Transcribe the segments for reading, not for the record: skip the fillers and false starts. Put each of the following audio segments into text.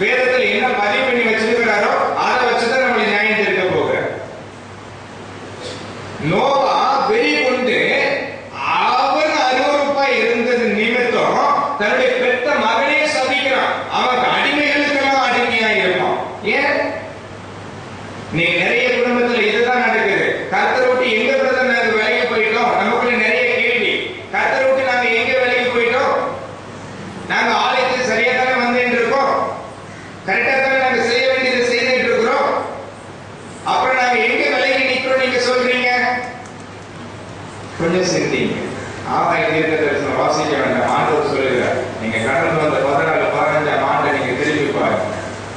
வேதத்தில் என்ன பதிவு பண்ணி வச்சிருக்கிறாரோ அதை வச்சுதான் நம்மளை நியாயம் தீர்க்க போகிறார். நோவா வெறி கொண்டு அவன் அருவருப்பாய் இருந்தது நிமித்தம் தன்னுடைய பெத்த மகனே சபிக்கிறான். அவன் அடிமைகளுக்கெல்லாம் அடிமையா இருப்பான். ஏன்? நீ நிறைய குடும்பத்துல இதுதான் நடக்குது. கர்த்தரை விட்டு எங்க பிரதர் நாங்க வேலைக்கு போயிட்டோம், நமக்குள்ள நிறைய கேள்வி. கர்த்தரை விட்டு நாங்க எங்க வேலைக்கு போயிட்டோம்? நாங்க ஆலயத்துக்கு சரியா தானே வந்துட்டு இருக்கோம், கரெக்டா தானே நாங்க செய்ய வேண்டியதை செய்துட்டு இருக்கிறோம், அப்புறம் நாங்க எங்க விலைக்கு நிக்கிறோம் நீங்க சொல்றீங்க? கொஞ்சம் சிந்திங்க. ஆகாய தீர்க்க தரிசனம் வாசிக்க வேண்டாம். ஆண்டவர் சொல்லுகிறார், நீங்க கடந்து வந்த 14-15 ஆண்டு நீங்க திரும்பி பாருங்க.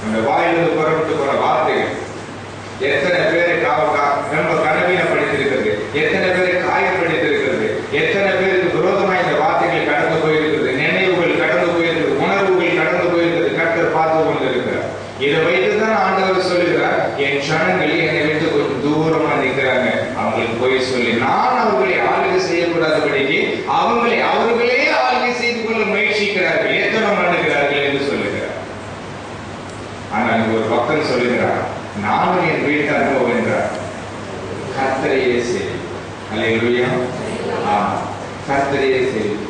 அந்த வாயிலிருந்து புறப்பட்டு போற வார்த்தைகள் எத்தனை பேரை ரொம்ப கனவீனப்படுத்திருக்கிறது, எத்தனை பேரை காயப்படுத்திருக்கிறது, எத்தனை பேருக்கு விரோதமாக இந்த வார்த்தைகள் கடந்து போயிருக்கிறது, நினைவுகள் கடந்து போயிருக்கிறது, உணர்வுகள் கடந்து போயிருக்கிறது. கர்த்தர் பார்த்து கொண்டு இருக்கிறார். இதை வைத்துதான் ஆண்டவர் சொல்லுகிறார், என் ஜனங்கள் என்னை விட்டு கொஞ்சம் தூரமா நிற்கிறாங்க, அவங்களுக்கு போய் சொல்லி நான் அவர்களை ஆளுகை செய்யக்கூடாதபடிக்கு அவர்களே ஆளுகை செய்து கொள்ள முயற்சிக்கிறார்கள், எத்தனை பண்ணுகிறார்கள் என்று சொல்லுகிறார். ஆனால் ஒரு பக்தன் சொல்லுகிறார், நானும் என் வீட்டார் போகின்றார், கர்த்தரையே செய்வோம். அல்லேலூயா. கர்த்தரையே செய்வோம்.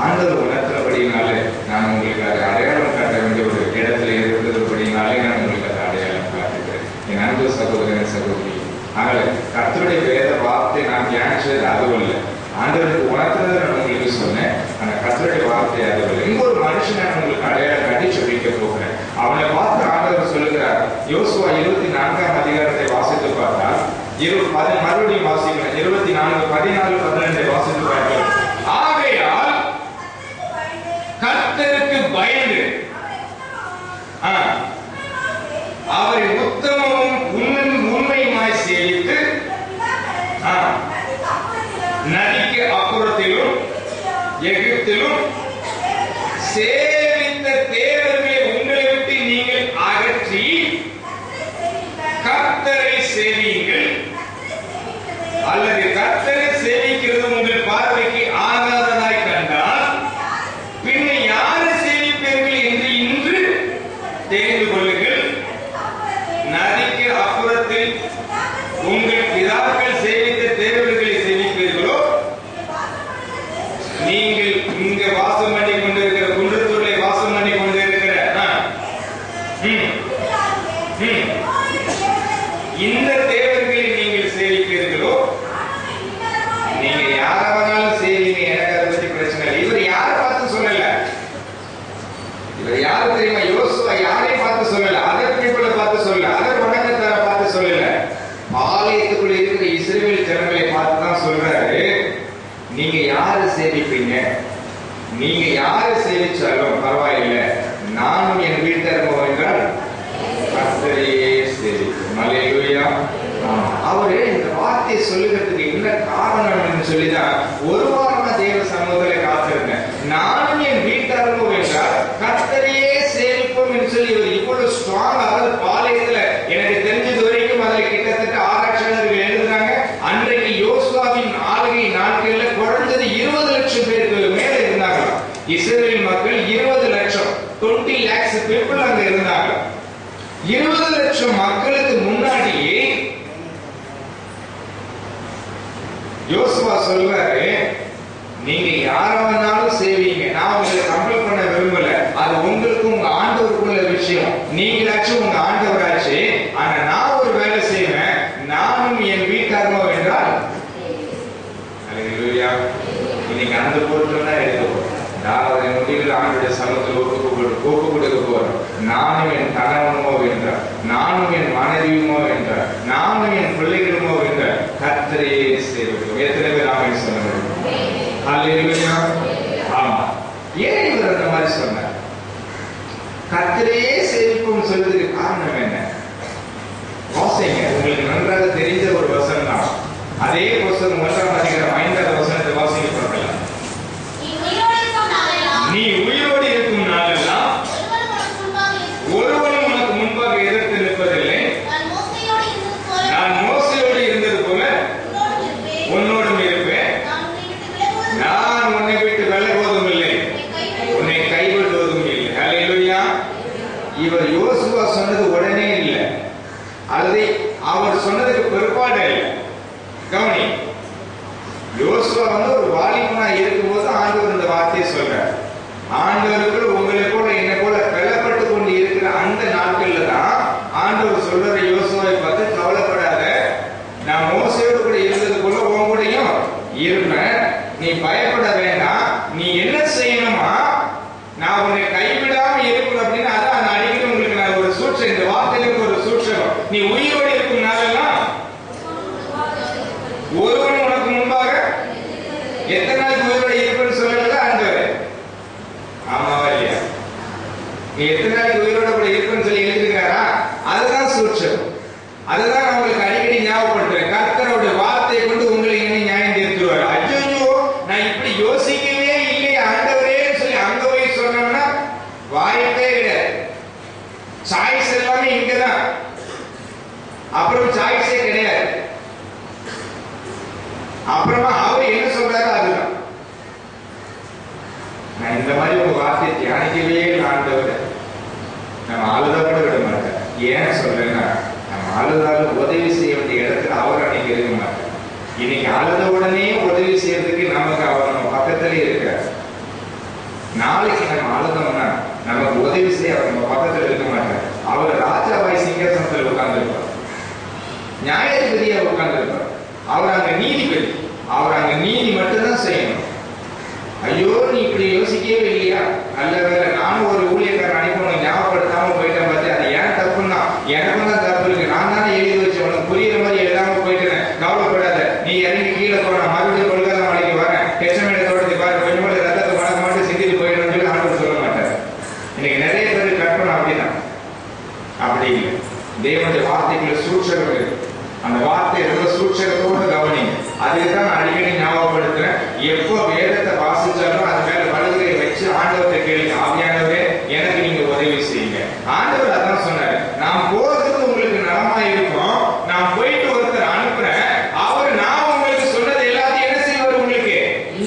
ஆண்டவர் உணர்த்தபடினாலே நான் உங்களுக்கு அதை அடையாளம் காட்ட வேண்டிய ஒரு இடத்துல இருக்கிறபடினாலே நான் உங்களுக்கு அதை அடையாளம் காட்டுகிறேன். என் அன்பு சகோதரன் சகோதரி, ஆனால் கர்த்தருடைய வேத வார்த்தை நான் தியானிச்சது அதுவல்ல, ஆண்டவருக்கு உணர்த்துறதை நான் உங்களுக்கு சொன்னேன். ஆனா கர்த்தருடைய வார்த்தை அதுவல்ல. இங்க ஒரு மனுஷன் நான் உங்களுக்கு அடையாளம் காட்டி சொல்லிக்க போகிறேன். அவனை பார்த்து ஆண்டவர் சொல்லுகிறார். யோசுவா 24ஆம் அதிகாரத்தை வாசித்து பார்த்தால் மறுபடியும் வாசிக்கிறேன். 24:14-15 வாசித்து பார்க்கலாம். ஆகையால் கர்த்தருக்கு பயந்து அவரை உத்தமமும் உண்மையுமாய் சேவித்து நதிக்கு அப்புறத்திலும் எகிப்திலும் சேவித்த தேவர்களை உங்களை விட்டு நீங்கள் அகற்றி கர்த்தரை சேவியுங்கள், அல்லது கர்த்தரை சேவிக்கிறது உங்கள் பார்வைக்கு ஆகாததாய் கண்டால் பின்ன யாரை சேவிப்பீர்கள் என்று இன்று தெரிந்து கொள்ளுங்கள். நதிக்கு அப்புறத்தில் உங்கள் பிதாக்கள் சேவித்த தேவர்களை சேவிப்பீர்களோ, நீங்கள் இங்க வாசம் பண்ணி கொண்டிருக்கிற குன்றத்தூர்ல வாசம் பண்ணி கொண்டிருக்கிற இந்த தேவர்களை நீங்கள் சேவிப்பீர்களோ, நீங்க யாராவது சேவிங்க, எனக்கு அதை பத்தி பிரச்சனை இல்லை. இவர் யாரை பார்த்து சொல்லல, இவர் யாரு தெரியுமா? யோசுவா யாரையும் பார்த்து சொல்லல, அதர் பீப்புளை பார்த்து சொல்லல, அதர் வணக்கத்தார பார்த்து சொல்லல, ஆலயத்துக்குள்ள இருக்கிற இஸ்ரவேல் ஜனங்களை பார்த்து தான் சொல்றாரு. நீங்க யாரை சேவிப்பீங்க? நீங்க யாரை சேவிச்சாலும் பரவாயில்லை, நானும் என் வீட்டார் என்றால் கர்த்தரையே சேவிப்போம். அல்லேலூயா. அவரு இந்த வார்த்தையை சொல்லுகிறதுக்கு என்ன காரணம் சொல்லிதான் ஒரு வாரமா தேவ சமூகத்தில் காத்திருந்தேன். நானும் என் வீட்டாரும் என்றால் கர்த்தரையே சேவிப்போம் என்று சொல்லி இவர் இவ்வளவு ஸ்ட்ராங். அதாவது பாளையத்துல எனக்கு தெரிஞ்சது வரைக்கும் அதுல கிட்டத்தட்ட ஆராய்ச்சியாளர்கள் எழுதுறாங்க, அன்றைக்கு யோசுவாவின் ஆளுகை நாட்கள்ல குறைஞ்சது 20 லட்சம் பேருக்கு மேல இருந்தாங்க. இஸ்ரவேல் மக்கள் 20 லட்சம், 20 lakhs people அங்க இருந்தாங்க. 20 லட்சம் மக்களுக்கு முன்னாடியே யோசுவா சொல்றாரு, நீங்க யாராவது சேவிங்க, நான் உங்களை கம்பல் பண்ண விரும்பல, அது உங்களுக்கும் உங்க ஆண்டவருக்குள்ள விஷயம். நீங்களாச்சும் உங்க ஆண்டவராச்சு, ஆனா நான் ஒரு வேலை செய்வேன், நானும் என் வீட்டாரோ என்றால் அல்லேலூயா. இன்னைக்கு அந்த பொருட்கள் தான் எடுத்துக்கோ. அதாவது முடிவில் ஆண்டுடைய சமூகத்தில் ஒப்பு கொடுக்க போறோம். நானும் என் கணவனுமோ என்றார், நானும் என் மனைவியுமோ என்றார், நானும் என் பிள்ளைகளுமோ என்றார் கர்த்தரையே சேவிப்போம். எத்தனை பேர் ஆமென் சொல்ல முடியும்? அல்லேலூயா. ஆமா. ஏன் இவர் அந்த மாதிரி சொன்னார்? கர்த்தரையே சேவிப்போம் சொல்றதுக்கு காரணம் என்ன? வாசிங்க, உங்களுக்கு நன்றாக தெரிஞ்ச ஒரு வசனம் தான். அதே புத்தகம் 1ஆம் அதிகாரம் 5வது வசனத்தை வாசிக்க பார்க்கலாம். நீ உயிரோடு இருக்கும் நாளெல்லாம் ஒருவனும் உனக்கு முன்பாக எதிர்த்து நிற்பதில்லை. நான் மோசேயோடு இருந்தது போல உன்னோடும் இருப்பேன். நான் உன்னை விட்டு விலகுவதும் இல்லை, உன்னை கைவிடுவதும் இல்லை. அல்லேலூயா. இவர் யோசுவா சொன்னது உடனே இல்லை, அல்லது அவர் சொன்னதுக்கு பிற்பாடு இல்லை. கவனி, யோசுவா ஒரு வாலிபனா இருக்கும்போது ஆண்டவர் இந்த வார்த்தையை சொல்றார். ஆண்டவருக்கு உங்களை போல என்ன போல பலப்பட்டு கொண்டு இருக்கிற அந்த நாட்கள்ல தான் ஆண்டவர் சொல்ற யோசுவாவை பார்த்து, கவலைப்படாத, நான் மோசேயோடு கூட இருந்தது போல உன் கூடயும் இருப்பேன், நீ பயப்பட வேண்டாம், நீ என்ன செய்யணுமா, நான் உன்னை கைவிடாம இருக்கணும் அப்படின்னு. அதான் நான் அடிக்கடி உங்களுக்கு நான் ஒரு சூட்சம், இந்த வார்த்தையிலுக்கு ஒரு சூட்சம், நீ உயிரோடு இருக்கும் நாளெல்லாம் ஒருவன் உனக்கு முன்பாக எத்தனை நாளைக்கு உயிரோடு இருப்பேன்னு சொல்லல ஆண்டவர். ஆமாவா இல்லையா? நீ எத்தனை நாளைக்கு உயிரோட கூட இருப்பேன்னு சொல்லி எழுதிருக்காரா? அதுதான் சூட்சம். அதுதான் நான் உங்களுக்கு அடிக்கடி ஞாபகப்படுத்துறேன். கர்த்தருடைய வார்த்தையை கொண்டு உங்களை என்ன நியாயம் தீர்த்துவார். ஐயோ, நான் இப்படி யோசிக்கவே இல்லை ஆண்டவரே சொல்லி அங்க போய் சொன்னோம்னா வாய்ப்பே கிடையாது. சாய்ஸ் எல்லாமே இங்கதான், அப்புறம் சாய்ஸே கிடையாது. அப்புறமா அவர் என்ன சொல்றாரு அதுதான். நான் இந்த மாதிரி ஒரு வார்த்தையை தியானிக்கவே ஆண்டவர் நம்ம ஆளுதா கூட விட மாட்டேன். ஏன் சொல்றேன்னா, நம்ம ஆளுதாலும் உதவி செய்ய வேண்டிய இடத்துல அவர் அன்னைக்கு இருக்க மாட்டார். இன்னைக்கு ஆளுத உடனே உதவி செய்யறதுக்கு நமக்கு அவர் நம்ம பக்கத்திலே இருக்கார். நாளைக்கு நம்ம ஆளுதோம்னா நமக்கு உதவி செய்ய அவர் நம்ம பக்கத்துல இருக்க மாட்டார். அவர் ராஜாவாய் சிங்காசனத்தில் உட்கார்ந்து இருப்பார், நியாயாதிபதியா உட்கார்ந்து இருப்பார். அவர் அங்க நீதிபதி, அவர் அங்க நீதி மட்டும்தான் செய்யணும். ஐயோ, நீ இப்படி யோசிக்கவே இல்லையா? நல்ல வேலை, நானும் ஒரு ஊழியக்காரன் அனுப்பணும் ஞாபகப்படுத்தாம போயிட்டேன் பார்த்து, அது ஏன் தப்புன்னா எனக்கும் தான் தப்பு இருக்கு. நான் தானே எழுதி வச்சு உனக்கு புரியுற மாதிரி எழுதாம போயிட்டேன். கவலைப்படாத, நீ இறங்கி கீழே போன, மறுபடியும் கொள்காத மலைக்கு வரேன், எச்சமேட தோட்டத்துக்கு பாரு, பெண்மொழி ரத்தத்தை வளர்க்க மாட்டு சிந்திட்டு போயிடணும்னு சொல்லி ஆண்டவர் சொல்ல மாட்டார். இன்னைக்கு நிறைய பேர் கற்பனை அப்படிதான். அப்படி இல்லை, தேவனுடைய வார்த்தைக்குள்ள சூட்சகம் இருக்கு. அந்த வார்த்தை ரொம்ப சூட்சகத்தோடு கவனிங்க. அதுக்கு தான் நான் அடிக்கடி ஞாபகப்படுத்துறேன். எப்போ வேதத்தை வாசிச்சாலும் அது மேல வலதுகை வச்சு ஆண்டவரை கேளுங்க, ஆவியானவரே எனக்கு நீங்க உதவி செய்யுங்க. ஆண்டவர் அதான் சொன்னாரு, நான் போகிறது உங்களுக்கு நலமா இருக்கும், நான் போயிட்டு ஒருத்தர் அனுப்புறேன், அவர் நான் உங்களுக்கு சொன்னது எல்லாத்தையும் என்ன செய்வார், உங்களுக்கு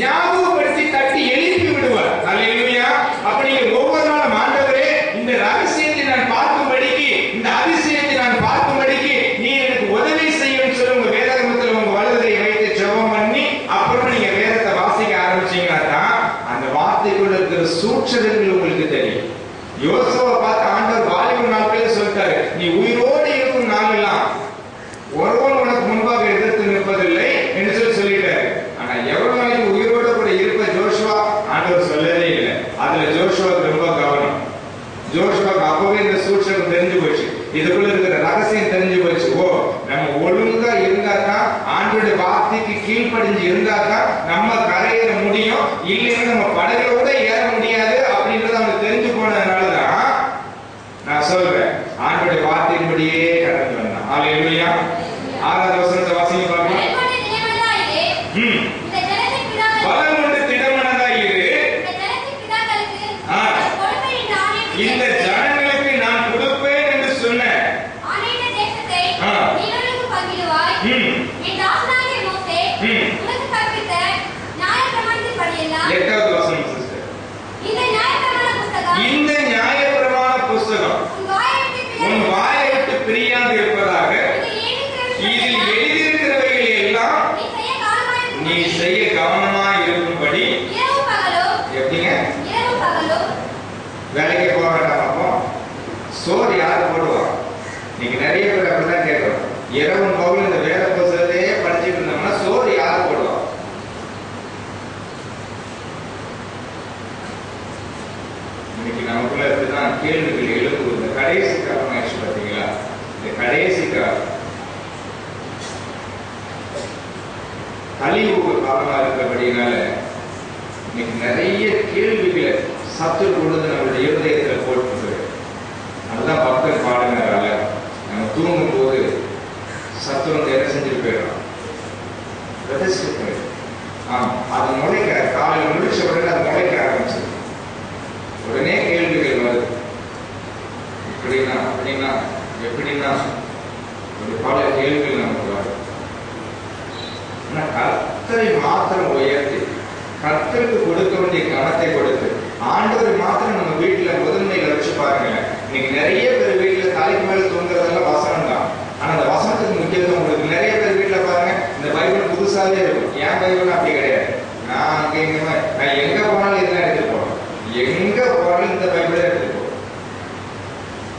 ஞாபகப்படுத்தி தட்டி எழுப்பி விடுவார். அல்லேலூயா. அப்ப நீங்க ஒவ்வொரு நாளும் ஆண்டவரே இந்த ரகசியத்தை நான் பார்க்கும்படிக்கு, இந்த அதிசயத்தை நான் பார்க்கும்படிக்கு நீ எனக்கு உதவி செய்யும் சொல்லி உங்க வேதாகமத்தில் உங்க வலதுகை வைத்து ஜெபம் பண்ணி அப்புறம் நீங்க வேதத்தை வாசிக்க ஆரம்பிச்சீங்கன்னா தான் அந்த வார்த்தைக்குள்ள இருக்கிற சூட்சகங்கள் உங்களுக்கு தெரியும். யோசுவா பார்த்து ஆண்டவர் வாலிப நாட்களே சொல்லிட்டாரு, நீ உயிரோடு இருக்கும் நாளெல்லாம் ஒருவன் உனக்கு முன்பாக எதிர்த்து நிற்பதில்லை என்று சொல்லிட்டாரு. ஆனா எவ்வளவு நாளைக்கு உயிரோடு கூட இருப்ப ஜோஷுவா ஆண்டவர் சொல்லவே இல்லை. அதுல ஜோஷுவாக்கு ரொம்ப கவனம். ஜோஷுவாக்கு அப்பவே இந்த சூட்சகம் தெரிஞ்சு போச்சு, இதுக்குள்ள இருக்கிற ரகசியம் தெரிஞ்சு போச்சு. ஓ, நம்ம ஒழுங்கா இருந்தாதான், ஆண்டோட வார்த்தைக்கு கீழ்ப்படிஞ்சு இருந்தாதான் நம்ம கரையேற முடியும், இல்லைன்னா நம்ம படகுல கூட ஏற முடியாது அப்படின்றது அவனுக்கு தெரிஞ்சு போனதுனாலதான் நான் சொல்றேன், ஆண்டோட வார்த்தையின்படியே கடந்து வந்தான். அல்லேலூயா. 6வது வசனத்தை வாசிங்க பாருங்க. பலம் கொண்டு திடமனதாய் இரு, இந்த ஜனங்களுக்கு நான் கொடுப்பேன் என்று சொன்ன இந்த நியாயப்பிரமாண புஸ்தகம் உன் வாயை விட்டு பிரியாது இருப்பதாக, இதில் எழுதியிருக்கிறவைகள் எல்லாம் நீ செய்ய கவனமாய் இருக்கும்படி. எப்படிங்க? வேலைக்கு போக வேண்டாம். அப்போ சோறு யாரு போடுவா? நீங்க நிறைய பேர் அப்படிதான் கேட்கணும். இரவும் பகலும் இந்த வேத புத்தகத்தையே படிச்சுட்டு இருந்தோம்னா சோறு யாரு போடுவா? இன்னைக்கு நமக்குள்ள இப்படிதான் கேள்விகள் எழுப்புவது. இந்த கடைசி காலம் ஆயிடுச்சு பார்த்தீங்களா? இந்த கடைசி காலம் கலியுக காலமா இருக்கிறபடினால இன்னைக்கு நிறைய கேள்விகளை சத்து கொண்டு நம்மளுடைய இருதயத்தில் போட்டு, அதுதான் பக்தர் பாடுங்கிறால நம்ம தூங்கும் போது சத்துரம் என்ன செஞ்சுட்டு போயிடலாம், அது முளைக்க காலையில் முடிச்ச உடனே அது முளைக்க ஆரம்பிச்சது. உடனே கேள்விகள் வருது, இப்படின்னா அப்படின்னா எப்படின்னா ஒரு பல கேள்விகள் நமக்கு வரும். கர்த்தரை மாத்திரம் உயர்த்தி, கர்த்தருக்கு கொடுக்க வேண்டிய கணத்தை கொடுத்து, ஆண்டவரை மாத்திரம் நம்ம வீட்டுல முதன்மையில வச்சு பாருங்க. இன்னைக்கு நிறைய பைபிள் அப்படி கிடையாது. நான் அங்க நான் எங்க போனாலும் இதெல்லாம் எடுத்துட்டு போறேன். எங்க போனாலும் இந்த பைபிள் எடுத்துட்டு போறேன்.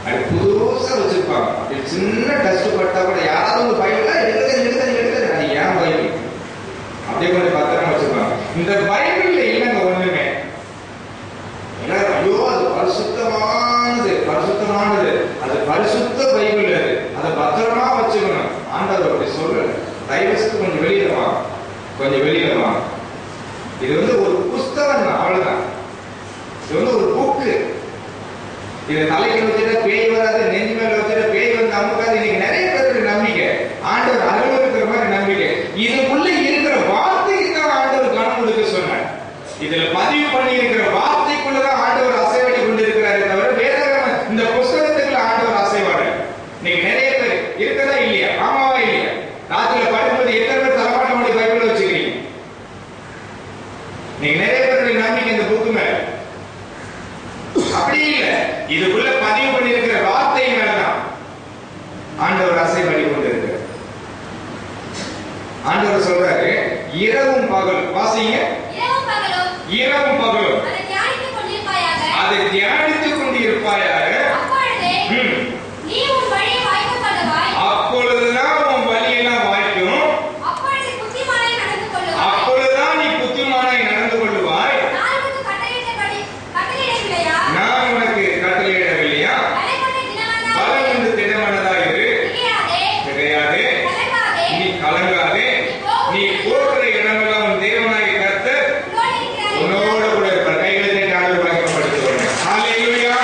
அது புதுசா வச்சிருப்பாங்க. அப்படி சின்ன டஸ்ட் பட்டா கூட யாராவது ஒரு பைபிள் எடுக்கிறது அது ஏன் பைபிள் அப்படியே கொஞ்சம் பத்திரமா வச்சிருப்பாங்க. இந்த பைபிள்ல இல்லைங்க ஒண்ணுமே. ஐயோ அது பரிசுத்தமானது, பரிசுத்தமானது, அது பரிசுத்த பைபிள், அது அதை பத்திரமா வச்சுக்கணும். ஆண்டவர் அப்படி சொல்லல. தயவுக்கு கொஞ்சம் வெளியில வாங்க, கொஞ்சம் வெளியில வாங்க. இது ஒரு புஸ்தகம் தான், அவ்வளவுதான். இது ஒரு புக்கு. இது தலைக்கு வச்சுட்டா பேய் வராது, நெஞ்சு மேல வச்சுட்டா பேய் வந்து அமுக்காது. இன்னைக்கு நிறைய பேருக்கு நம்பிக்கை, ஆண்டவர் அருள் இருக்கிற மாதிரி நம்பிக்கை. இதுக்குள்ள இருக்கிற வார்த்தைக்கு தான் ஆண்டவர் கவனம் கொடுக்க சொன்னார். இதுல பதிவு பண்ணி இருக்கிற வார்த்தைக்குள்ளதான் ஆண்டவர் அசைவாடி கொண்டிருக்கிறாரே தவிர வேதாகம இந்த புஸ்தகத்துக்குள்ள ஆண்டவர் அசைவாடு. இன்னைக்கு நிறைய பேர் இருக்கதா இல்லையா? ஆமாவா இல்லையா? ராத்திரில படுக்கும்போது எத்தனை பேர் தலைமாட்டோட பைபிள் வச்சுக்கிறீங்க? நீங்க நிறைய பேருடைய நம்பிக்கை இந்த புக்கு மேல அப்படி இல்ல. இதுக்குள்ள பதிவு பண்ணி இருக்கிற வார்த்தை மேலதான் ஆண்டவர் அசைவாடி கொண்டிருக்கிறார். ஆண்டவர் சொல்றாரு, இரவும் பகலும் வாசிங்க, இரவும் பகலும் அதை தியானித்துக் கொண்டிருப்பாயாக. அப்பொழுதுதான் உன் வழியெல்லாம் வாய்க்கும், அப்பொழுதுதான் நீ புத்திமானாய் நடந்து கொள்ளுவாய். நான் உனக்கு கட்டளையிடவில்லையா? பலம் என்று திடமனதாயிரு, கிடையாது, நீ கலங்காதே. நீ போகிற இடமெல்லாம் உன் தேவனாகிய கர்த்தர் உன்னோடு கூட இருப்பார். கைகளை ஆண்டவர் வாய்க்கப்படுத்துவாங்க. ஹல்லேலூயா.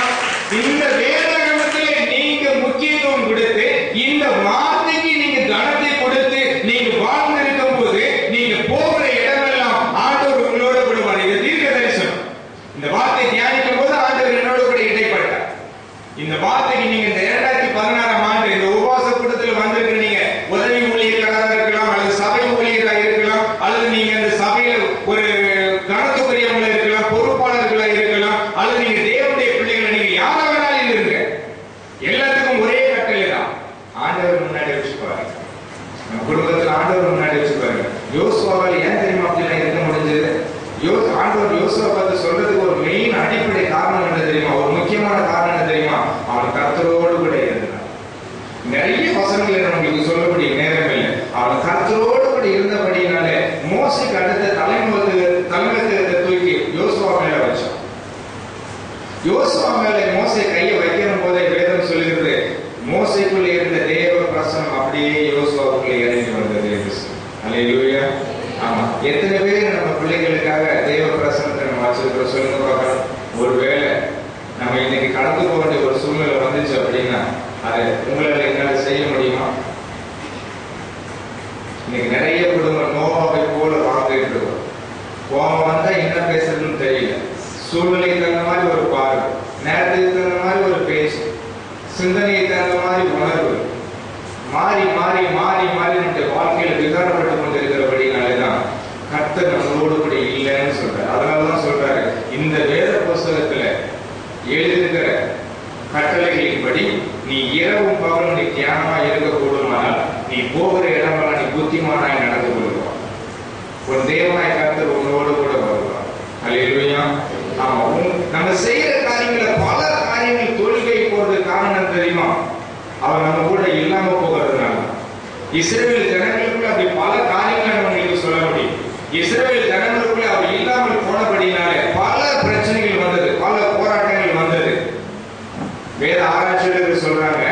இந்த வேதாகமத்திலே நீங்க முக்கியத்துவம் கொடுத்து, இந்த வார்த்தைக்கு நீங்க கனத்தை கொடுத்து நீங்க வாழ்ந்திருக்கும் போது, நீங்க போகிற இடமெல்லாம் ஆண்டவர் உங்களோட கூட வருவார். இது தீர்க்க தரிசனம். இந்த வார்த்தை தியானிக்கும் போது ஆண்டவர் என்னோட கூட இடைப்பட்டார். இந்த வார்த்தைக்கு நீங்க இந்த 2016ஆம் ஆண்டு இந்த உபவாச கூட்டத்தில் வந்திருக்கிற நீங்க உதவி ஊழியர்களாக இருக்கலாம், அல்லது சபை ஊழியர்களாக இருக்கலாம், அல்லது நீங்க இந்த சபையில ஒரு கனத்துக்குரியவங்களா இருக்கலாம், பொறுப்பாளர்களா இருக்கலாம், அல்லது நீங்க தேவனுடைய பிள்ளைகளை, நீங்க யாரா வேணாலும் இருங்க. எல்லாத்துக்கும் ஒரே கட்டளை தான். ஆண்டவர் முன்னாடி வச்சு பாருங்க. நம்ம குடும்பத்தில் ஆண்டவர் முன்னாடி வச்சு பாருங்க. யோசுவாவால் ஏன் தெரியுமா அப்படிலாம் இருக்க முடிஞ்சது? ஆண்டவர் யோசுவா பார்த்து சொல்றதுக்கு ஒரு மெயின் அடிப்படை காரணம் என்ன தெரியுமா? ஒரு முக்கியமான காரணம் என்ன தெரியுமா? அவன் கர்த்தரோடு கூட இருந்தான். நிறைய வசனங்களை நம்மளுக்கு சொல்லக்கூடிய நேரம் இல்லை. அவன் கர்த்தரோடு கூட இருந்தபடினாலே மோசைக்கு அடுத்த தலைமைத்துவத்தை தூக்கி யோசுவா மேல வச்சான். யோசுவா மேல மோசை கையை வைக்கிற போதே வேதம் சொல்லுகிறது, மோசைக்குள்ள இருந்த தேவ பிரசனம் அப்படியே யோசுவாவுக்குள்ள இறங்கி வந்தது. அல்லேலூயா. ஆமா, எத்தனை பேர் நம்ம பிள்ளைகளுக்காக தேவ பிரசனத்தை நம்ம வச்சிருக்கிறோம் சொல்லுங்க பார்க்கலாம். ஒருவேளை நம்ம இன்னைக்கு கடந்து போக வேண்டிய ஒரு சூழ்நிலை வந்துச்சு அப்படின்னா அதை உங்களால என்னால செய்ய முடியுமா? இன்னைக்கு நிறைய குடும்பம் நோவாவை போல வாழ்ந்துட்டு இருக்கோம். கோபம் வந்தா என்ன பேசுறதுன்னு தெரியல. சூழ்நிலைக்கு தகுந்த மாதிரி ஒரு பார்வை, நேரத்துக்கு தகுந்த மாதிரி ஒரு பேச்சு, சிந்தனைக்கு தகுந்த மாதிரி உணர்வு, மாறி மாறி மாறி மாறி நம்முடைய வாழ்க்கையில விகாரப்பட்டு கொண்டிருக்கிறபடினாலேதான் கர்த்தர் நம்மளோடு கூட இல்லைன்னு சொல்றாரு. அதனாலதான் சொல்றாரு, இந்த வேத புஸ்தகத்துல எழுதியிருக்கிற கட்டளைகளின்படி நீ இரவும் பகலும் நீ தியானமா இருக்கக்கூடுமானால் நீ போகிற இடமெல்லாம் நீ புத்திமானாய் நடந்து கொள்வார். ஒரு தேவனாய் கர்த்தர் உங்களோடு கூட வருவார். அல்லேலூயா. ஆமா, நம்ம செய்யற காரியங்கள பல காரியங்கள் தோல்வி போறது காரணம் தெரியுமா? அவர் நம்ம கூட இல்லாம போகிறதுனால. இஸ்ரவேல் ஜனங்களுக்குள்ள அப்படி பல காரியங்களை நம்மளுக்கு சொல்ல முடியும். இஸ்ரவேல் ஜனங்களுக்குள்ள அவர் இல்லாமல் போனபடினாலே பல பிரச்சனைகள் வந்தது, பல போராட்டங்கள் வந்தது. வேத ஆராய்ச்சியாளர்கள் சொல்றாங்க,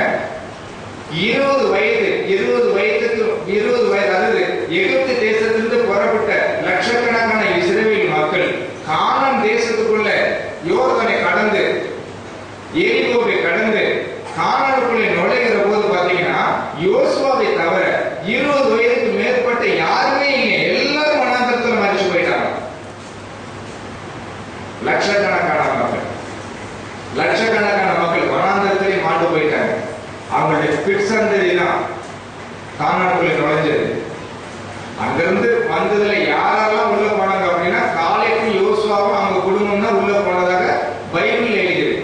20 வயது அதாவது எகிப்து தேசத்திலிருந்து புறப்பட்ட லட்சக்கணக்கான இஸ்ரவேல் மக்கள் கானான் தேசத்துக்குள்ள யோர்தானை கடந்து எரிகோவை கடந்து கானானுக்குள்ளே நுழைகிற போது பாத்தீங்கன்னா யோசுவாவை தவிர 20 வயதுக்கு மேற்பட்ட யாருமே இங்க எல்லாரும் வனாந்தரத்துல மரிச்சு போயிட்டாங்க. லட்சக்கணக்கான மக்கள் வனாந்தரத்திலே மாண்டு போயிட்டாங்க. அவங்களுடைய பிற்சந்ததி தான் கானானுக்குள்ளே நுழைஞ்சது. அங்கிருந்து வந்ததுல யாரெல்லாம் உள்ள போனாங்க அப்படின்னா காலேபும் யோசுவாவும் அவங்க குடும்பம் தான் உள்ள போனதாக பைபிள் எழுதியது.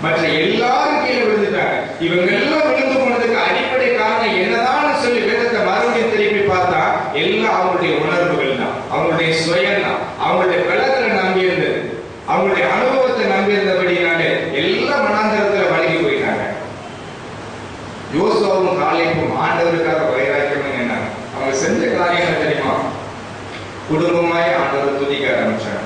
மற்ற எல்லாரும் கீழே விழுந்துட்டாங்க. இவங்க எல்லாம் விழுந்து போனதுக்கு அடிப்படை காரணம் என்னதான் சொல்லி வேதத்தை மறுபடியும் திருப்பி பார்த்தா எல்லாம் அவங்களுடைய உணர்வுகள் தான், அவங்களுடைய சுயம் தான், அவங்களுடைய பலத்தை நம்பி இருந்தது, அவங்களுடைய அனுபவத்தை நம்பி இருந்தபடினாலே எல்லாம் மனாந்தரத்துல வழங்கி போயிட்டாங்க. யோசுவாவும் காலேபும் ஆண்டவருக்காக வைராக்கியம் என்ன அவங்க செஞ்ச காரியம் தெரியுமா? குடும்பமாய் ஆண்டவரை துதிக்க ஆரம்பிச்சாங்க,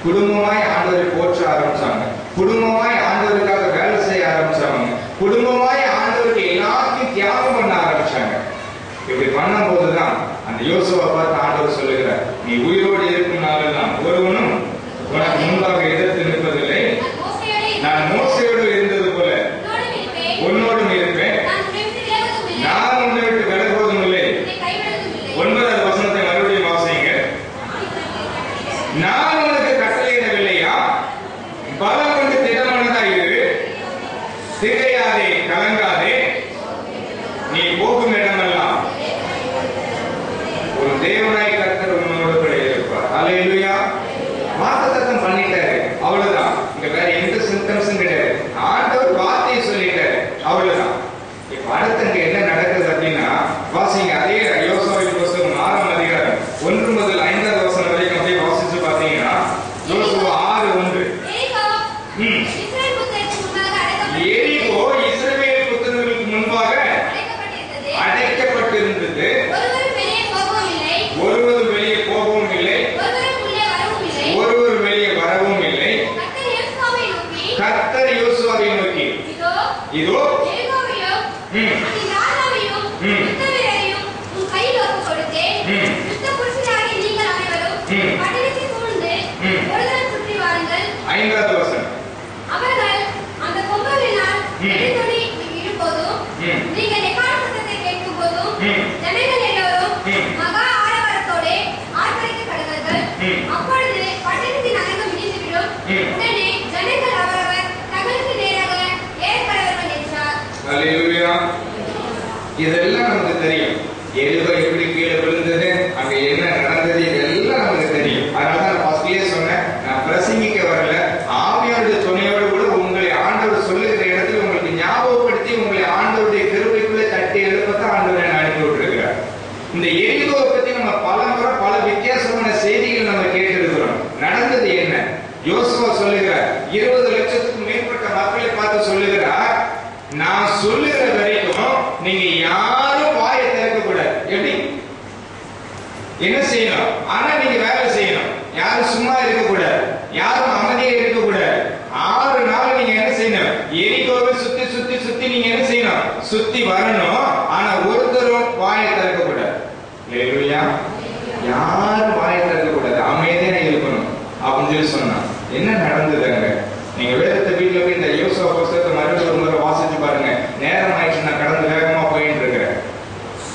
குடும்பமாய் ஆண்டவரை போற்ற ஆரம்பிச்சாங்க, குடும்பமாய் ஆண்டவருக்காக வேலை செய்ய ஆரம்பிச்சாங்க, குடும்பமாய் ஆண்டவருக்கு எல்லாத்தையும் தியாகம் பண்ண ஆரம்பிச்சாங்க. இப்படி பண்ணும் போதுதான் அந்த யோசுவா பார்த்து ஆண்டவர் சொல்லுகிறார், நீ உயிரோடு இருக்கும் நாளெல்லாம் ஒருவனும் உனக்கு முன்பாக எதிர்த்து நிற்பதில்லை, நான் மோசையோடு இருந்தது போல உன்னோடும் இருப்பேன், நான் உன்னை விட்டு விலகுவதும் இல்லை. 9வது வசனத்தை மறுபடியும் வாசிங்க. நான் உனக்கு கட்டளையிடவில்லையா? பலம் கொண்டு திடமானதா இரு, திகையாதே, கலங்காதே, நீ போகும் இடமெல்லாம் ஒரு தேவனாய் கர்த்தர் உன்னோடு கூட இருப்பார். அல்லேலூயா. வாக்குத்தத்தம் பண்ணிட்டாரு, அவ்வளவுதான். இங்க வேற எந்த சிம்டம்ஸும் கிடையாது. ஆண்டவர் வார்த்தையை சொல்லிட்டாரு, அவ்வளவுதான். இப்ப அடுத்து இங்க என்ன நடக்குது அப்படின்னா, வாசிங்க அதே யோசுவாவின் புத்தகம் 6ஆம் அதிகாரம் 1 முதல் 5வது வசனம் வரைக்கும் அப்படியே வாசிச்சு பாத்தீங்கன்னா, யோசுவா 6:1 எரிகோ இஸ்ரவேல் புத்திரர்களுக்கு முன்பாக அடைக்கப்பட்டிருந்தது, ஒருவர் வெளியே போகவும் இல்லை, ஒருவர் வெளியே வரவும் இல்லை. கர்த்தர் யோசுவாவை நோக்கி, இதோ ஐந்தாவது வசனம். அவர்கள் அந்த கொம்புகளினால் இருப்பதும் நீங்கள் எக்கால சத்தத்தை கேட்கும் போதும் ஜனங்கள் எல்லோரும் மகா ஆரவாரத்தோடு ஆர்ப்பரிக்க கடந்தார்கள். அப்பொழுது பட்டணத்தின் அரங்கம் இடிந்துவிடும். உடனே ஜனங்கள் அவரவர் தங்களுக்கு நேராக ஏற்படவர்கள் என்றார். அல்லேலூயா. இதெல்லாம் நமக்கு தெரியும். எரிகோ எப்படி கீழே விழுந்தது, அங்க என்ன நடந்தது, இதெல்லாம் நமக்கு தெரியும். அதனாலதான் நான் ஃபர்ஸ்ட்லயே சொன்னேன், நான் பிரசங்கிக்க வரல, ஆவியாருடைய துணையோடு கூட உங்களை ஆண்டவர் சொல்லுகிற இடத்துல உங்களுக்கு ஞாபகப்படுத்தி உங்களை ஆண்டவருடைய கிருபைக்குள்ளே தட்டி எழுப்பத்தான் ஆண்டவரை அனுப்பி விட்டுருக்கிறார். இந்த எரிகோவை பத்தி நம்ம பல முறை பல வித்தியாசமான செய்திகள் நம்ம கேட்டிருக்கிறோம். நடந்தது என்ன? யோசுவா சொல்லுகிறார், 20 லட்சத்துக்கும் மேற்பட்ட மக்களை பார்த்து சொல்லுகிறார், நான் சொல்லுகிற வரைக்கும் நீங்க யாரும் வாயை திறக்க கூடாது. எப்படி? என்ன செய்யணும்? ஆனா நீங்க வேலை செய்யணும். யாரும் சும்மா இருக்க கூடாது, யாரும் அமைதியா இருக்க கூடாது. 6 நாள் நீங்க என்ன செய்யணும்? எரிகோவை சுத்தி சுத்தி சுத்தி நீங்க என்ன செய்யணும்? சுத்தி வரணும். ஆனா ஒருத்தரும் வாயை திறக்க கூடாது. அல்லேலூயா. யாரும் வாயை திறக்க கூடாது, அமைதியா இருக்கணும் அப்படின்னு சொல்லி சொன்னா என்ன நடந்தது அங்க? நீங்க வேதத்தை வீட்டுல போய் இந்த யோசுவா புத்தகத்தை மறுபடியும் ஒரு முறை வாசிச்சு பாருங்க. நேரம் ஆயிடுச்சு, நான் கடந்து வேகமா போயிட்டு இருக்கிறேன்.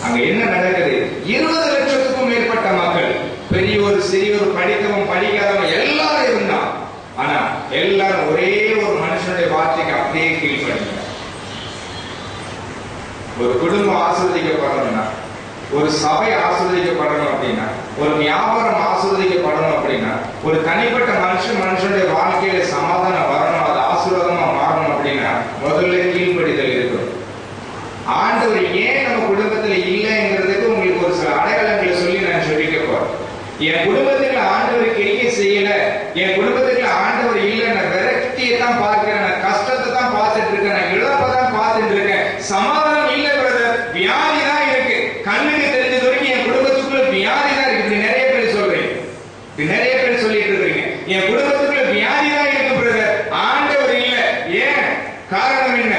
அங்க என்ன நடக்குது? 20 லட்சத்துக்கும் மேற்பட்ட மக்கள், பெரியவர் சிறியவர், படித்தவன் படிக்காதவன் எல்லாரும் இருந்தான். ஆனா எல்லாரும் ஒரே ஒரு மனுஷனுடைய வார்த்தைக்கு அப்படியே கீழ்படிங்க. ஒரு குடும்பம் ஆசீர்வதிக்கப்படணும்னா, ஒரு சபை ஆசீர்வதிக்கப்படணும் அப்படின்னா, ஒரு வியாபாரம் ஆசீர்வதிக்கப்படணும் அப்படின்னா, ஒரு தனிப்பட்ட மனுஷனுடைய வாழ்க்கையில சமாதானம் வரணும், அது ஆசீர்வாதமா மாறணும் அப்படின்னா முதல்ல கீழ்ப்படிதல் இருக்கும். ஆண்டவர் ஏன் நம்ம குடும்பத்துல இல்லைங்கிறதுக்கு உங்களுக்கு ஒரு சில அடையாளங்களை சொல்லி நான் சொல்லிக்க போறேன். என் குடும்பத்துல ஆண்டவர் கிரியை செய்யல, என் குடும்பத்துல ஆண்டவர் இல்ல, நான் விரக்தியை தான் பார்க்கிறேன், நான் கஷ்டத்தை தான் பார்த்துட்டு இருக்கேன், நான் இழப்பை தான் பார்த்துட்டு இருக்கேன், சமாதானம் இல்ல பிரதர், வியாதி தான் இருக்கு, கண்ணுக்கு தெரிஞ்சது வரைக்கும் என் குடும்பத்துக்குள்ள வியாதி தான் இருக்கு. இப்படி நிறைய பேர் சொல்றீங்க, இப்படி நிறைய பேர் சொல்லிட்டு இருக்கீங்க, என் குடும்பத்துக்குள்ள வியாதி தான் இருக்கு பிரதர், ஆண்டவர் இல்ல. ஏன்? காரணம் என்ன?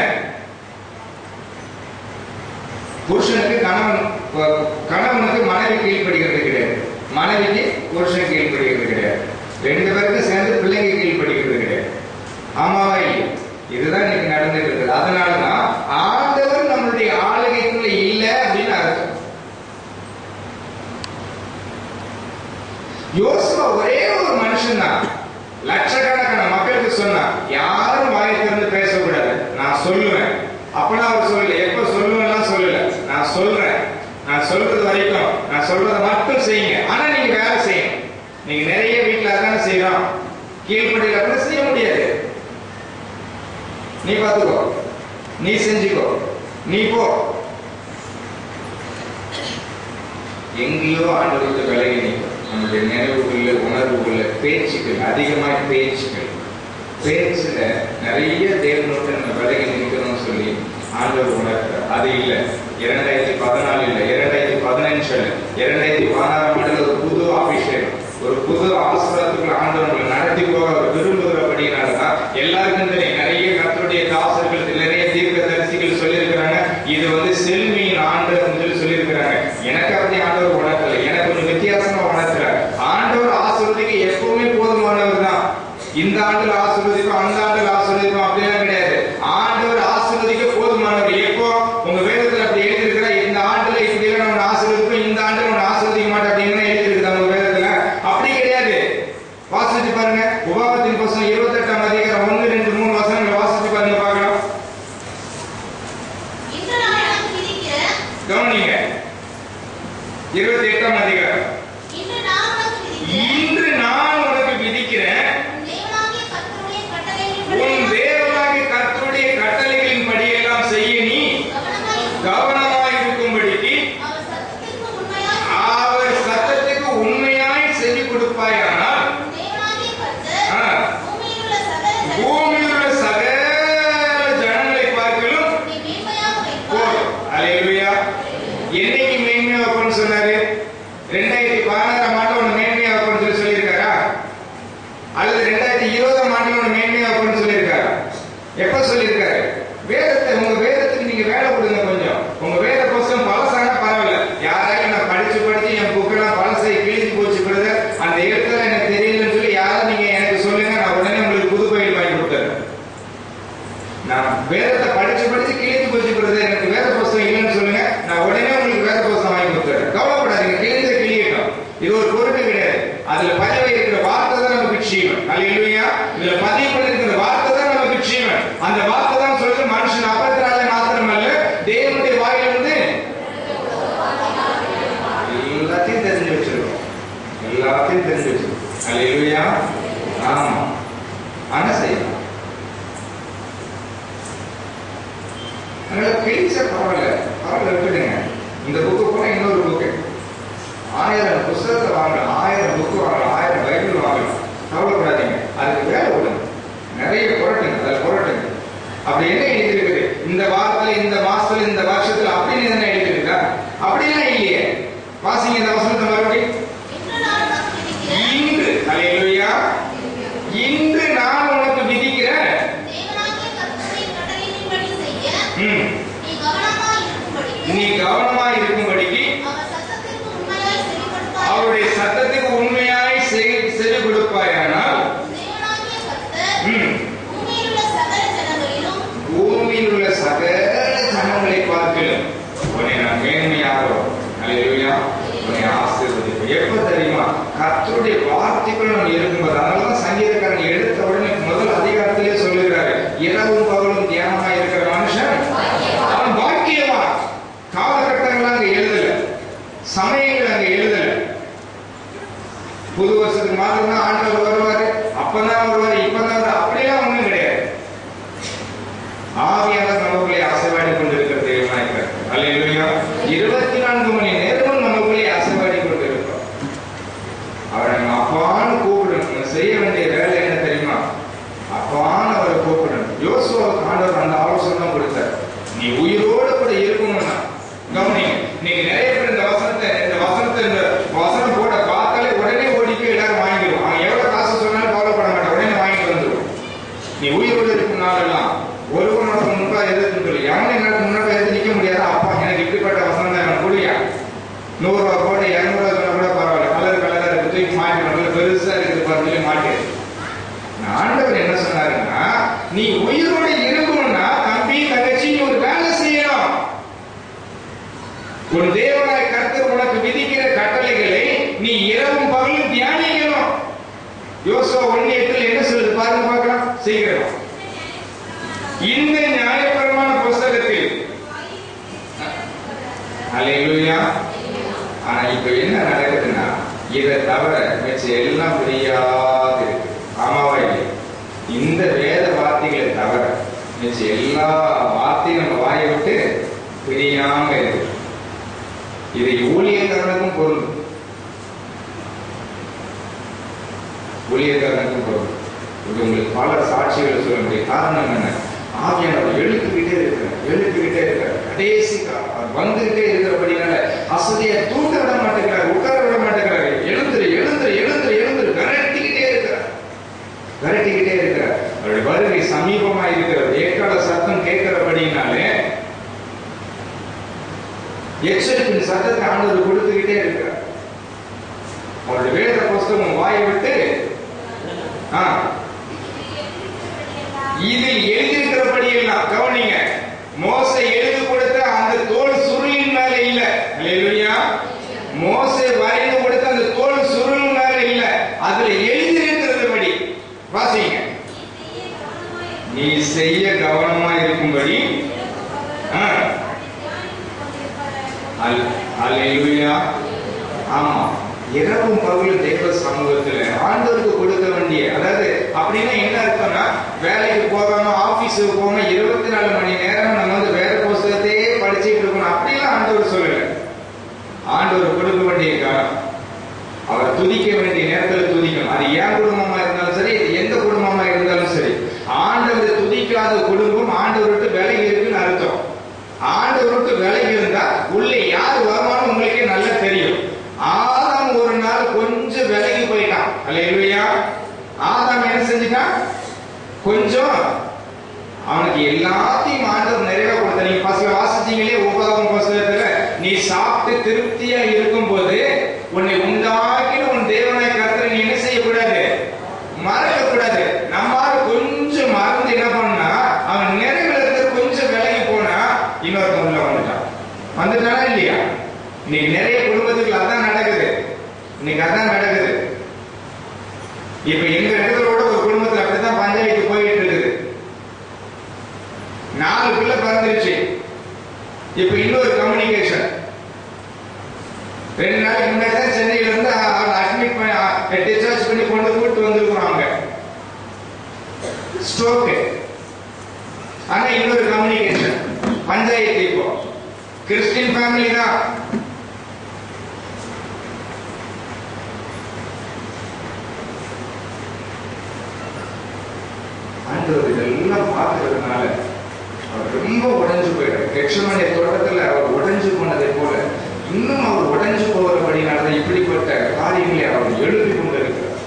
புருஷனுக்கு கணவனுக்கு மனைவி கீழ்படுகிறது கிடையாது, மனைவிக்கு புருஷன் கீழ்படுகிறது கிடையாது, 2 பேருக்கும் சேர்ந்து பிள்ளைங்க கீழ்படுகிறது கிடையாது. ஆமாவா இல்லை? இதுதான் இன்னைக்கு நடந்துட்டு இருக்குது. அதனாலதான் ஆண்டவர் நம்மளுடைய ஆளுகைக்குள்ள இல்லை அப்படின்னு அர்த்தம். யோசுவா ஒரே ஒரு மனுஷன் தான், லட்சக்கணக்கான மக்களுக்கு சொன்னா யாரும் வாயை திறந்து பேசக்கூடாது, நான் சொல்லுவேன். அப்பெல்லாம் அவர் சொல்லல, எப்ப சொல்லுவேன் சொல்லல, நான் சொல்றேன், நான் சொல்றது வரைக்கும் நான் சொல்றதை மட்டும் செய்யுங்க, ஆனா நீங்க வேலை செய்யணும். நீங்க நிறைய வீட்டுல அதான செய்யறோம், கீழ்படியில கூட செய்ய முடியாது. நீ பாத்துக்கோ, நீ செஞ்சுக்கோ, நீ போ. எங்கேயோ ஆண்டவருக்கு விலகி நிற்கும். நம்முடைய நினைவுகள்ல, உணர்வுகள்ல, பேச்சுக்கள், அதிகமாக பேச்சுல நிறைய தேவனோட நம்ம விலகி நிற்கணும்னு சொல்லி ஆண்டவர் உணர்கிறார். அது இல்லை 2014 இல்லை, 2015 இல்லை, 2016 ஆண்டுல ஒரு புது அபிஷேகம், ஒரு புது ஆசீர்வாதத்துக்குள்ள ஆண்டவர் நடத்தி போக விரும்புகிறபடினாலதான் எல்லாருக்கும் தெரியும். நிறைய கர்த்தருடைய தாசர்கள், நிறைய தீர்க்கதரிசிகள் சொல்லியிருக்கிறாங்க, இது செல்மியின் ஆண்டு அப்படின்னு சொல்லியிருக்கிறாங்க. எனக்கு அப்படி ஆண்டவர் உணர்த்தல, எனக்கு கொஞ்சம் வித்தியாசமா உணர்த்துறார். ஆண்டவர் ஆசீர்வதிக்க எப்பவுமே போதுமானவர் தான். இந்த ஆண்டுல ஆசீர்வதிக்கும், அந்த ஆண்டுல ஆசீர்வதிக்கும் அப்படிலாம் கிடையாது. ஆண்டவர் ஆசீர்வதிக்க போதுமானவர். எப்போ உங்க வேதத்துல அப்படி எழுதியிருக்கிற, இந்த ஆண்டுல இப்படி எல்லாம் நம்ம ஆசீர்வதிப்போம், இந்த ஆண்டுல நம்ம ஆசீர்வதிக்க மாட்டோம் அப்படின்னு எழுதியிருக்குது உங்க வேதத்துல. அப்படி கிடையாது. வாசிச்சு பாருங்க. உபாகமத்தின் புத்தகம் 28ஆம் அதிகாரம் 1, 2, 3 வசனங்களை வாசிச்சு பாருங்க, பார்க்கலாம். கவனிங்க. 28ஆம் அதிகாரம். இன்று நான் உனக்கு விதிக்கிறேன் உன் தேவனாகிய கர்த்தருடைய கட்டளைகளின் படியெல்லாம் செய்ய நீ கவனமாயிருக்கும்படிக்கு அவர் சத்தத்துக்கு உண்மையாய் செவி கொடுப்பாயானால் பூமியில் உள்ள சகல ஜனங்களை பார்க்கலும் போதும். அல்லேலூயா. என்னைக்கு மேன்மையா வைப்போம்னு சொன்னாரு? 2016ஆம் ஆண்டு ஒன்று மேன்மையா வைப்போம்னு சொல்லியிருக்காரா? அல்லது 2020ஆம் ஆண்டு ஒன்று மேன்மையா வைப்போம்னு சொல்லியிருக்காரா? எப்ப சொல்லியிருக்காரு? வேதத்தை, உங்க வேதத்துக்கு நீங்க வேலை கொடுங்க கொஞ்சம். உங்க வேத புத்தகம் பழசான பரவாயில்ல. யாராவது நான் படிச்சு என் புக்கெல்லாம் பழசை கிழிஞ்சு போச்சு பிரதர், அந்த எழுத்துல எனக்கு தெரியலன்னு சொல்லி யாராவது நீங்க எனக்கு சொல்லுங்க, நான் உடனே உங்களுக்கு புது பையில் வாங்கி கொடுத்துறேன். நான் வேதத்தை படிச்சு கிழிஞ்சு போச்சு பிரதர், எனக்கு வேத புத்தகம் இல்லைன்னு சொல்லுங்க, நான் உடனே உங்களுக்கு வேத புத்தகம் வாங்கி கொடுத்துறேன். கவலைப்படாதீங்க, கிழிஞ்ச கிழியட்டும். இது ஒரு பொருட்டு கிடையாது. அதுல பதிவு இருக்கிற வார்த்தை தான் நமக்கு ஜீவன். அல்லேலூயா. இதுல பதிவு பண்ணிருக்கிற வார்த்தை தான் நமக்கு ஜீவன். அந்த வார்த்தை தான் சொல்றது மனுஷன் அப்பத்தினால மாத்திரமல்ல, தேவனுடைய வாயிலிருந்து எல்லாத்தையும் தெரிஞ்சு வச்சிருக்கோம். எல்லாத்தையும் தெரிஞ்சு வச்சிருக்கோம். அல்லேலூயா. ஆமா, ஆனா செய்யலாம். அதனால கிழிச்ச பரவாயில்ல விட்டுடுங்க. இந்த புக்கு போனா இன்னொரு புக்கு 1000 புத்தகத்தை வாங்கலாம், 1000 புக்கு வாங்கலாம், 1000 பைபிள் வாங்கலாம். கவலைப்படாதீங்க. அதுக்கு வேலை விடுங்க, நிறைய புரட்டுங்க, அதில் புரட்டுங்க. அப்படி என்ன எழுதிருக்குது? இந்த வாரத்துல, இந்த மாசத்துல, இந்த வருஷத்துல அப்படின்னு என்ன எழுதிருக்கா? அப்படிலாம் இல்லையே. வாசிங்க இந்த வசனத்தை மறுபடியும். இன்று, அல்லேலூயா, இன்று நான் உனக்கு விதிக்கிறேன் நீ கவனமா இருக்கும்படிக்கு அவருடைய சத்தத்துக்கு உண்மையாய் செவி கொடுப்பாயானால் பூமியில் உள்ள சகல ஜனங்களை பார்க்கலும் உன்னை நான் மேன்மையாகிறோம். அல்லேலூயா. உன்னை ஆசீர்வதிப்பேன். எப்ப தெரியுமா? கர்த்தருடைய வார்த்தைகள் நம்ம இருக்கும்போது. அதனாலதான் சங்கீதக்காரன் எடுத்த உடனே முதல் அதிகாரத்திலே சொல்லுகிறாரு, இரவும் பகலும் தியானமா இருக்கிற மனுஷன் அவன் பாக்கியவான். காலகட்டங்கள் அங்க எழுதல, சமயங்கள் அங்க எழுதல. புது வருஷத்துக்கு மாத்திரம் தான் ஆண்டவர் வருவாரு, அப்பதான் வருவாரு, இப்பதான் வருவாரு, அப்படியெல்லாம் ஒண்ணும் கிடையாது. ஆவியானவர் நமக்குள்ளே ஆசீர்வாடி கொண்டிருக்கிற தெய்வமா இருக்கிறார். அல்லேலூயா. 24 மணி நேரமும் நமக்குள்ளே ஆசீர்வாடி கொண்டிருக்கிறோம். அவரை நம்ம அப்பான்னு கூப்பிடணும். நம்ம செய்ய வேண்டிய வேலை என்ன தெரியுமா? அப்பான்னு அவரை கூப்பிடணும். யோசுவாவுக்கு ஆண்டவர் அந்த ஆலோசனை தான் கொடுத்தார். நீ உயிரோடு கூட இருக்கணும்னா கவனிங்க. நீங்க நிறைய பேர் இந்த வசனம் போட பார்த்தாலே உடனே ஓடி போய் எல்லாரும் வாங்கிடுவோம். அவன் எவ்வளவு காசு சொன்னாலும் கவலைப்பட மாட்டான், உடனே வாங்கிட்டு வந்துடுவோம். நீ உயிரோடு இருக்கும் நாளெல்லாம் ஒருவனோட முன்பா எதிர்த்து சொல்லி எவனை எனக்கு முன்னாடி எதிர்த்து நிக்க முடியாது. அப்பா எனக்கு இப்படிப்பட்ட வசனம் தான் எனக்கு புரியா. 100 ரூபா போட 200 ரூபா சொன்னா கூட பரவாயில்ல, கலர் இருக்கு, தூக்கி மாட்டி நல்ல பெருசா இருக்குது சொல்லி மாட்டி. ஆண்டவர் என்ன சொன்னாருன்னா, நீ உயிரோடு இருக்கணும்னா தம்பி தங்கச்சி நீ ஒரு வேலை செய்யணும். ஒரு தேவனாய் கர்த்தர் உனக்கு விதிக்கிற கட்டளைகளை நீ இரவும் பகலும் தியானிக்கணும். யோசுவா 1:8 என்ன சொல்லுது பாருங்க பார்க்கலாம். சீக்கிரம். இந்த நியாயப்பிரமாண புஸ்தகத்தில், அல்லேலூயா. ஆனா இப்ப என்ன நடக்குதுன்னா, இதை தவிர வச்ச எல்லாம் புரியாது இருக்கு. ஆமாவா இல்லை? இந்த வேத வார்த்தைகளை தவிர வச்ச எல்லா வார்த்தையும் நம்ம வாயை விட்டு பிரியாம இருக்கு. இது ஊழியக்காரனுக்கும் பொருள், ஊழியக்காரனுக்கும் பொருள். இது உங்களுக்கு பல சாட்சிகள் சொல்ல முடிய காரணம் என்ன? ஆவியானவர் எழுத்துக்கிட்டே இருக்கிறார். கடைசி அவர் வந்துகிட்டே இருக்கிறபடினால அசதியை தூக்க விட மாட்டேங்கிறார், உட்கார விட மாட்டேங்கிறாரு. எழுந்துரு எழுந்துரு எழுந்துரு எழுந்துரு விரட்டிக்கிட்டே இருக்கிறார். அவருடைய வருகை சமீபமா இருக்கிறது. ஏற்கால சத்தம் கேட்கிறபடினாலே எச்சரிப்பின் சத்தத்தை ஆண்டவர் கொடுத்துக்கிட்டே இருக்கிறார். அவருடைய வேத புஸ்தகம் வாயை விட்டு இதில் எழுதியிருக்கிறபடி எல்லாம் கவனிங்க. மோசே எழுதி கொடுத்த அந்த தோல் சுருளின் மேல இல்ல. அல்லேலூயா. மோசே வரைந்து கொடுத்த அந்த தோல் சுருளின் மேல இல்ல, அதுல எழுதியிருக்கிறபடி வாசிங்க. நீ செய்ய கவனமா இருக்கும்படி. அல்லேலூயா. ஆமா, இரவும் பகலும் தேவ சமூகத்துல ஆண்டவருக்கு கொடுக்க வேண்டிய, அதாவது அப்படின்னா என்ன அர்த்தம்னா, வேலைக்கு போகாம ஆபீஸுக்கு போகாம 24 மணி நேரம் நம்ம வந்து வேத புஸ்தகத்தையே படிச்சுட்டு இருக்கணும் அப்படிலாம் ஆண்டவர் சொல்லல. ஆண்டவர் கொடுக்க வேண்டிய காலம், அவர் துதிக்க வேண்டிய நேரத்தில் துதிக்கணும். அது என் குடும்பமா இருந்தாலும் சரி, எந்த குடும்பமா இருந்தாலும் சரி. ஆண்டவர் துதிக்காத குடும்பம் ஆண்டவருக்கு விலகி இருக்குன்னு அர்த்தம். ஆண்டவருக்கு விலகி இருந்தா உள்ளே யார் வருமானம் உங்களுக்கே நல்லா தெரியும். ஆதாம் ஒரு நாள் கொஞ்சம் விலகி போயிட்டான். அல்லேலூயா. ஆதாம் என்ன செஞ்சுட்டான்? கொஞ்சம் அவனுக்கு எல்லாத்தையும் ஆண்டவர் நிறைவா கொடுத்த. நீங்க பசங்க வாசிச்சீங்களே உபாகம புஸ்தகத்துல, நீ சாப்பிட்டு திருப்தியா இருக்கும் போது உன்னை உண்டாக்கின உன் தேவனாய் கர்த்தரை நீ என்ன செய்யக்கூடாது? மறக்க கூடாது. நம்மால கொஞ்சம் மறந்து என்ன பண்ணா, அவன் நிறைவுல இருந்து கொஞ்சம் விலகி போனா இன்னொருத்தன் உள்ள வந்துட்டானா இல்லையா? இன்னைக்கு நிறைய குடும்பத்துக்கு அதான் நடக்குது. இப்ப எங்க இடங்களோட ஒரு குடும்பத்துல அப்படித்தான் பஞ்சாயத்து போயிட்டு இருக்குது. 4 பிள்ளை பிறந்துருச்சு. இப்ப இன்னொரு கம்யூனிகேஷன். 2 நாளைக்கு முன்னாடி தான் சென்னையில இருந்து அட்மிட் பண்ணி டிஸ்சார்ஜ் பண்ணி கொண்டு கூட்டு வந்திருக்கிறாங்க. ஸ்ட்ரோக். ஆனா இன்னொரு கம்யூனிகேஷன் பஞ்சாயத்து. இப்போ கிறிஸ்டியன் ஃபேமிலி தான். இதெல்லாம் பார்க்கிறதுனால அவர் ரொம்ப உடைஞ்சு போயிட்டார். கெட்செமனே தோட்டத்தில் அவர் உடைஞ்சு போனதை போல இன்னும் அவர் உடைஞ்சு போகிறபடினால இப்படிப்பட்ட காரியங்களை அவர் எழுப்பி கொண்டிருக்கிறார்.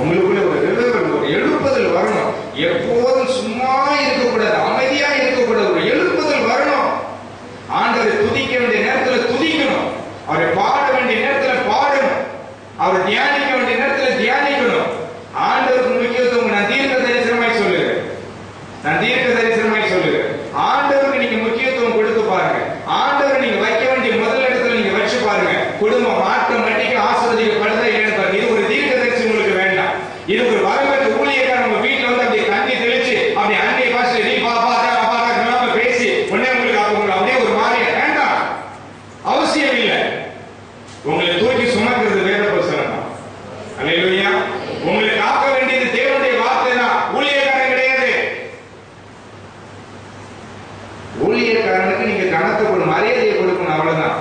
உங்களுக்குள்ள ஒரு ரிவைவல், ஒரு எழுப்புதல் வரணும். எப்போதும் சும்மா இருக்கக்கூடாது, அமைதியா இருக்கக்கூடாது, ஒரு எழுப்புதல் வரணும். ஆண்டவரை துதிக்க வேண்டிய நேரத்தில் துதிக்கணும், அவரை பாட வேண்டிய நேரத்தில் பாடணும், அவரை தியானிக்க வேண்டிய நேரத்தில் தியானிக்கணும். ஆண்டவருக்கு முக்கியத்துவம். நான் தீர்க்க தரிசனமாய் சொல்லுகிறேன். ஆண்டவருக்கு நீங்க முக்கியத்துவம் கொடுத்து பாருங்க. ஆண்டவரை நீங்க வைக்க வேண்டிய முதல் இடத்துல நீங்க வச்சு பாருங்க. குடும்பம் ஆட்டோமேட்டிக்கா ஆசீர்வதிக்கப்படுதா இல்லைன்னு பாருங்க. இது ஒரு தீர்க்க தரிசனம் உங்களுக்கு வேண்டாம். இது ஒரு வரவேற்று ஊழியக்காரன் உங்க வீட்டுல வந்து அப்படியே தண்ணி தெளிச்சு அப்படி அன்னைய பாஷை நீ பாப்பா பேசி உடனே உங்களுக்கு அப்படியே ஒரு மாதிரி வேண்டாம், அவசியம் இல்லை. உங்களை தூக்கி சுமக்கிறது வேத புஸ்தகம் தான். அல்லேலூயா. உங்களை காக்க வேண்டியது தேவனுடைய வார்த்தை தான், ஊழியக்காரன் கிடையாது. ஊழியக்காரனுக்கு நீங்க கணக்கு கொடுக்கணும், மரியாதையை கொடுக்கணும், அவ்வளவுதான்.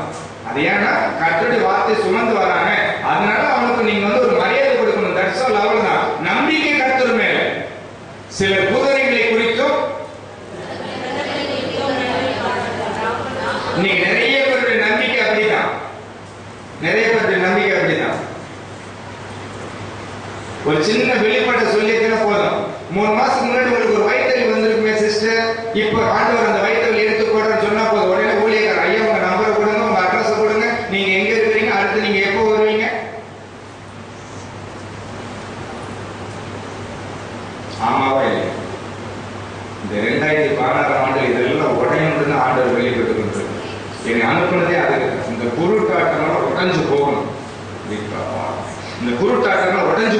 அது ஏன்னா கர்த்தருடைய வார்த்தை சுமந்து வராங்க, அதனால அவனுக்கு நீங்க வந்து ஒரு மரியாதை கொடுக்கணும். தட்ஸ் ஆல், அவ்வளவுதான். நம்பிக்கை கர்த்தர் மேல. சில குதிரைகளை குறித்தும் நீங்க நிறைய பேருடைய நம்பிக்கை அப்படிதான். ஒரு சின்ன வெளிப்பாட்டை சொல்லிட்டா போதும். 3 மாசத்துக்கு முன்னாடி உங்களுக்கு ஒரு வயிற்று வந்திருக்குமே சிஸ்டர், இப்ப ஆண்டவர் அந்த வயிற்று எடுத்து போடுறேன்னு சொன்னா போதும். உடனே ஊழியக்காரர், ஐயா உங்க நம்பரை கொடுங்க, உங்க அட்ரஸ் கொடுங்க, நீங்க எங்க இருக்கிறீங்க, அடுத்து நீங்க எப்போ வருவீங்க? ஆமாவா இல்லையா? இந்த 2016 ஆண்டு இதெல்லாம் உடையணும்னு ஆண்டவர் வெளிப்பட்டு கொண்டிருக்கு. என்னை அனுப்புனதே அதுக்கு. இந்த குருட்டாட்டமெல்லாம் உடைஞ்சு போகணும். இந்த குருட்டாட்டமெல்லாம் உடைஞ்சு